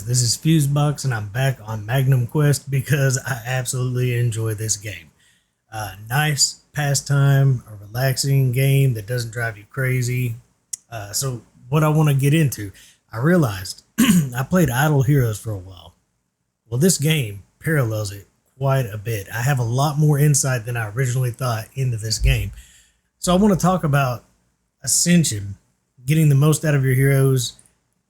guys, this is Fusebox and I'm back on Magnum Quest because I absolutely enjoy this game. Nice pastime, a relaxing game that doesn't drive you crazy. So what I want to get into, I realized I played Idle Heroes for a while. Well, this game parallels it quite a bit. I have a lot more insight than I originally thought into this game. So I want to talk about Ascension, getting the most out of your heroes,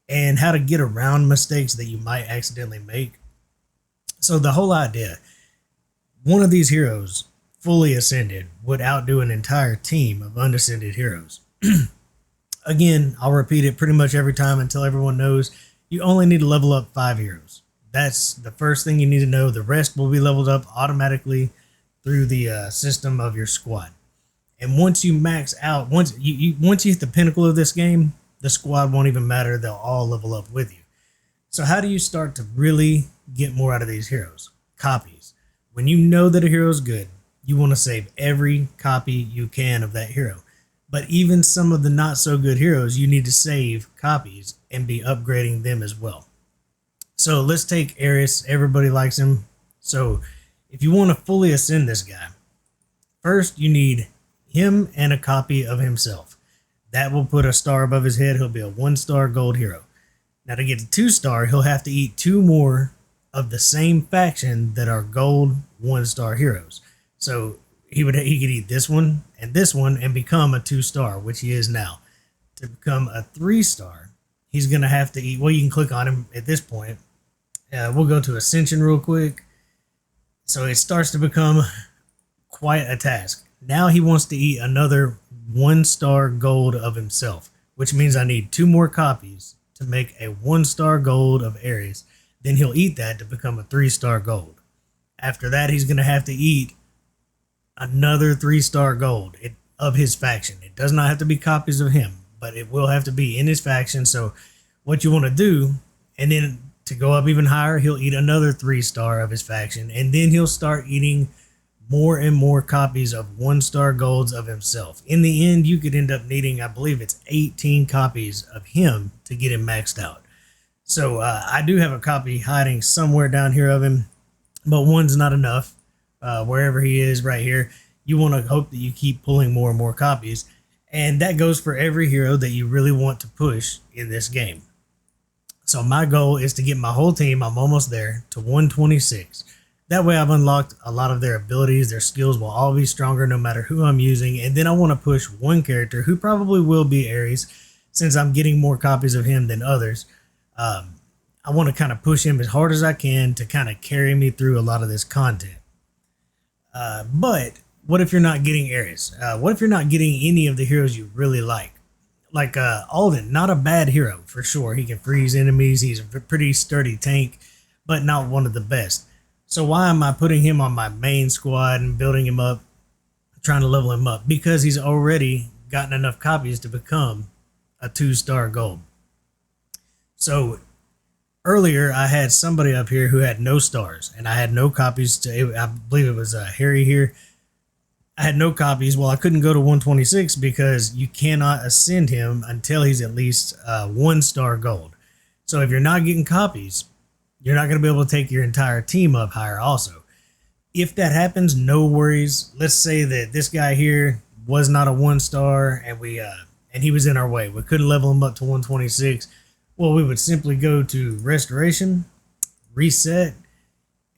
and how to get around mistakes that you might accidentally make. So the whole idea, one of these heroes fully ascended would outdo an entire team of unascended heroes. Again, I'll repeat it pretty much every time until everyone knows you only need to level up 5 heroes. That's the first thing you need to know. The rest will be leveled up automatically through the system of your squad. And once you max out, once you hit the pinnacle of this game, the squad won't even matter. They'll all level up with you. So how do you start to really get more out of these heroes? Copies. When you know that a hero is good, you want to save every copy you can of that hero. But even some of the not so good heroes, you need to save copies and be upgrading them as well. So let's take Ares. Everybody likes him. So if you want to fully ascend this guy, first you need him and a copy of himself. That will put a star above his head. He'll be a 1-star gold hero. Now to get to 2-star, he'll have to eat 2 more of the same faction that are gold 1-star heroes. So he could eat this one and become a 2-star, which he is now. To become a 3-star, he's going to have to eat, well, you can click on him at this point. We'll go to Ascension real quick. So it starts to become quite a task. Now he wants to eat another 1-star gold of himself, which means I need 2 more copies to make a 1-star gold of Ares. Then he'll eat that to become a 3-star gold. After that, he's going to have to eat another 3-star gold of his faction. It does not have to be copies of him, but it will have to be in his faction. So what you want to do, and then to go up even higher, he'll eat another 3-star of his faction, and then he'll start eating more and more copies of 1-star golds of himself. In the end, you could end up needing, I believe it's 18 copies of him to get him maxed out. So I do have a copy hiding somewhere down here of him, but one's not enough. Wherever he is right here, you want to hope that you keep pulling more and more copies. And that goes for every hero that you really want to push in this game. So my goal is to get my whole team, I'm almost there, to 126. That way I've unlocked a lot of their abilities. Their skills will all be stronger no matter who I'm using. And then I want to push one character who probably will be Ares, since I'm getting more copies of him than others. I want to kind of push him as hard as I can to kind of carry me through a lot of this content. But what if you're not getting Ares? What if you're not getting any of the heroes you really like? Like Alden, not a bad hero for sure. He can freeze enemies. He's a pretty sturdy tank, but not one of the best. So why am I putting him on my main squad and building him up, trying to level him up? Because he's already gotten enough copies to become a 2-star gold. So earlier I had somebody up here who had no stars, and I had no copies to, I believe it was Harry here. I had no copies. Well, I couldn't go to 126 because you cannot ascend him until he's at least 1-star gold. So if you're not getting copies, you're not going to be able to take your entire team up higher also. If that happens, no worries. Let's say that this guy here was not a 1-star and he was in our way. We couldn't level him up to 126. Well, we would simply go to Restoration, Reset,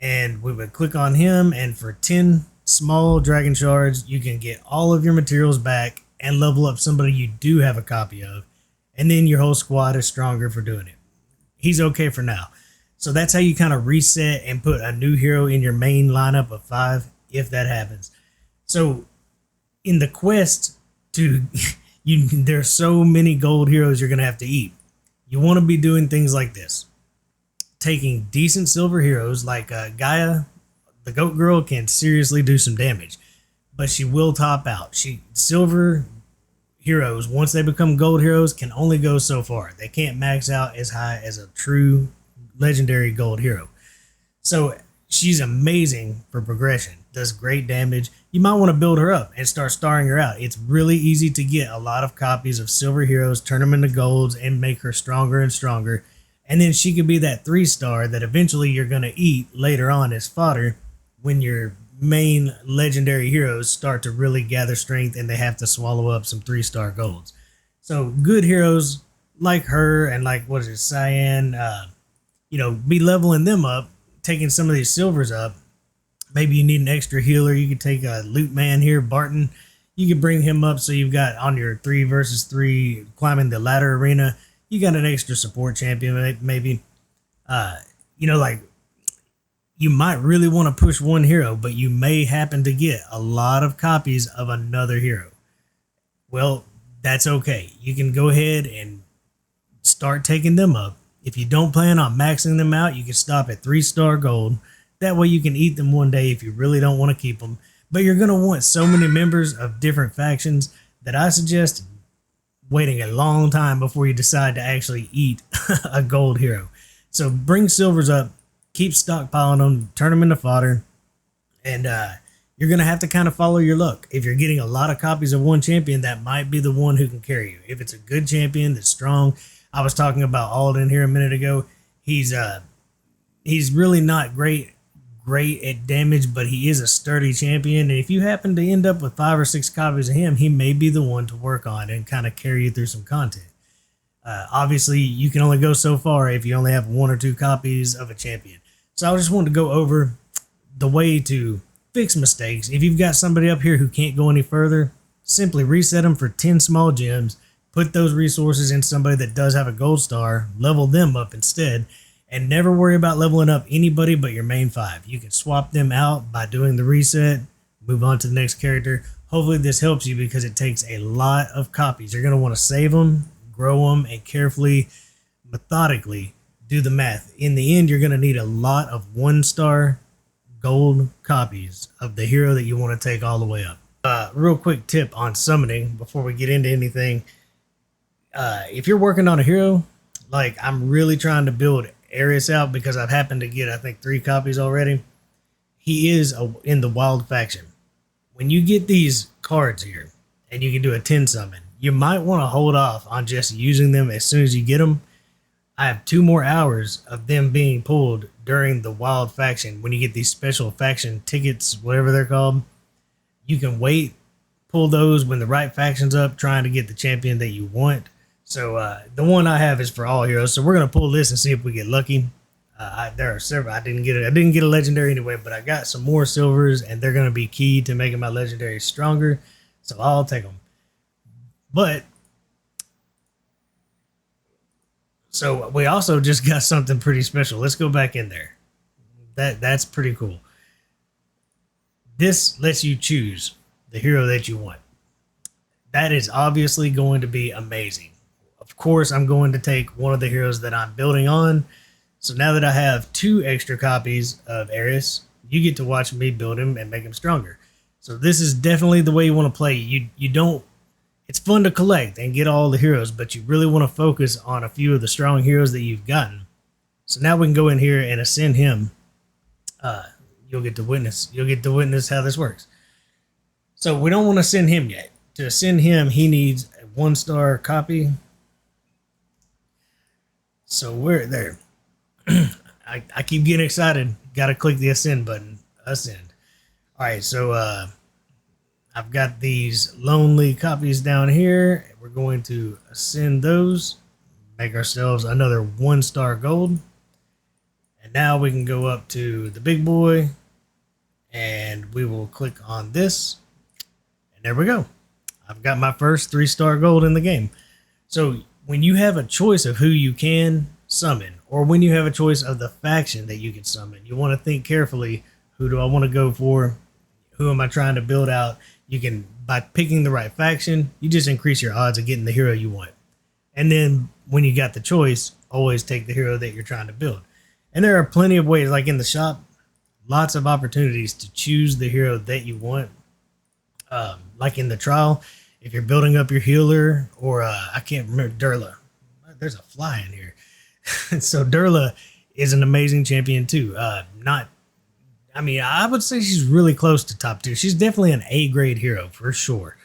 and we would click on him, and for 10 small dragon shards, you can get all of your materials back and level up somebody you do have a copy of, and then your whole squad is stronger for doing it. He's okay for now. So that's how you kind of reset and put a new hero in your main lineup of 5, if that happens. So in the quest to, there's so many gold heroes you're going to have to eat. You want to be doing things like this. Taking decent silver heroes like Gaia, the goat girl, can seriously do some damage, but she will top out. Silver heroes, once they become gold heroes, can only go so far. They can't max out as high as a true legendary gold hero. So she's amazing for progression, does great damage. You might want to build her up and start starring her out. It's really easy to get a lot of copies of silver heroes, turn them into golds, and make her stronger and stronger And then she could be that 3-star that eventually you're going to eat later on as fodder when your main legendary heroes start to really gather strength and they have to swallow up some 3-star golds. So good heroes like her and like, what is it, Cyan, be leveling them up, taking some of these silvers up. Maybe you need an extra healer. You could take a loot man here, Barton. You could bring him up so you've got on your 3 versus 3 climbing the ladder arena. You got an extra support champion, maybe. Like you might really want to push one hero, but you may happen to get a lot of copies of another hero. Well, that's okay. You can go ahead and start taking them up. If you don't plan on maxing them out, you can stop at 3-star gold. That way you can eat them one day if you really don't want to keep them. But you're going to want so many members of different factions that I suggest waiting a long time before you decide to actually eat a gold hero. So bring silvers up, keep stockpiling them, turn them into fodder, and you're going to have to kind of follow your luck. If you're getting a lot of copies of one champion, that might be the one who can carry you. If it's a good champion that's strong, I was talking about Alden here a minute ago. He's really not great at damage, but he is a sturdy champion, and if you happen to end up with 5 or 6 copies of him, he may be the one to work on and kind of carry you through some content. Obviously, you can only go so far if you only have 1 or 2 copies of a champion. So I just wanted to go over the way to fix mistakes. If you've got somebody up here who can't go any further, simply reset them for 10 small gems, put those resources in somebody that does have a gold star, level them up instead, and never worry about leveling up anybody but your main 5. You can swap them out by doing the reset, move on to the next character. Hopefully this helps you because it takes a lot of copies. You're going to want to save them, grow them, and carefully, methodically do the math. In the end, you're going to need a lot of 1-star gold copies of the hero that you want to take all the way up. Real quick tip on summoning before we get into anything. If you're working on a hero, like I'm really trying to build Ares out because I've happened to get, I think, 3 copies already. He is in the wild faction. When you get these cards here and you can do a 10 summon, you might want to hold off on just using them as soon as you get them. I have 2 more hours of them being pulled during the wild faction. When you get these special faction tickets, whatever they're called, you can wait, pull those when the right faction's up, trying to get the champion that you want. So the one I have is for all heroes. So we're gonna pull this and see if we get lucky. There are several. I didn't get a legendary anyway, but I got some more silvers, and they're gonna be key to making my legendary stronger. So I'll take them. But so we also just got something pretty special. Let's go back in there. That's pretty cool. This lets you choose the hero that you want. That is obviously going to be amazing. Of course, I'm going to take one of the heroes that I'm building on. So now that I have 2 extra copies of Ares, you get to watch me build him and make him stronger. So this is definitely the way you want to play. You don't. It's fun to collect and get all the heroes, but you really want to focus on a few of the strong heroes that you've gotten. So now we can go in here and ascend him. You'll get to witness how this works. So we don't want to ascend him yet. To ascend him, he needs a 1-star copy. So we're there. I keep getting excited. Got to click the ascend button. Ascend. All right, so I've got these lonely copies down here. We're going to ascend those, make ourselves another 1-star gold. And now we can go up to the big boy, and we will click on this. And there we go. I've got my first 3-star gold in the game. So when you have a choice of who you can summon, or when you have a choice of the faction that you can summon, you want to think carefully, who do I want to go for? Who am I trying to build out? You can, by picking the right faction, you just increase your odds of getting the hero you want. And then when you got the choice, always take the hero that you're trying to build. And there are plenty of ways, like in the shop, lots of opportunities to choose the hero that you want. Like in the trial, if you're building up your healer, or I can't remember, Durla. There's a fly in here. So Durla is an amazing champion too. I would say she's really close to top 2. She's definitely an A-grade hero for sure.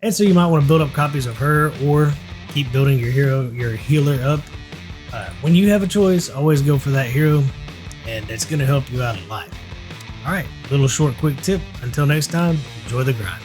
And so you might want to build up copies of her, or keep building your healer up. When you have a choice, always go for that hero, and it's going to help you out a lot. All right, little short quick tip. Until next time, enjoy the grind.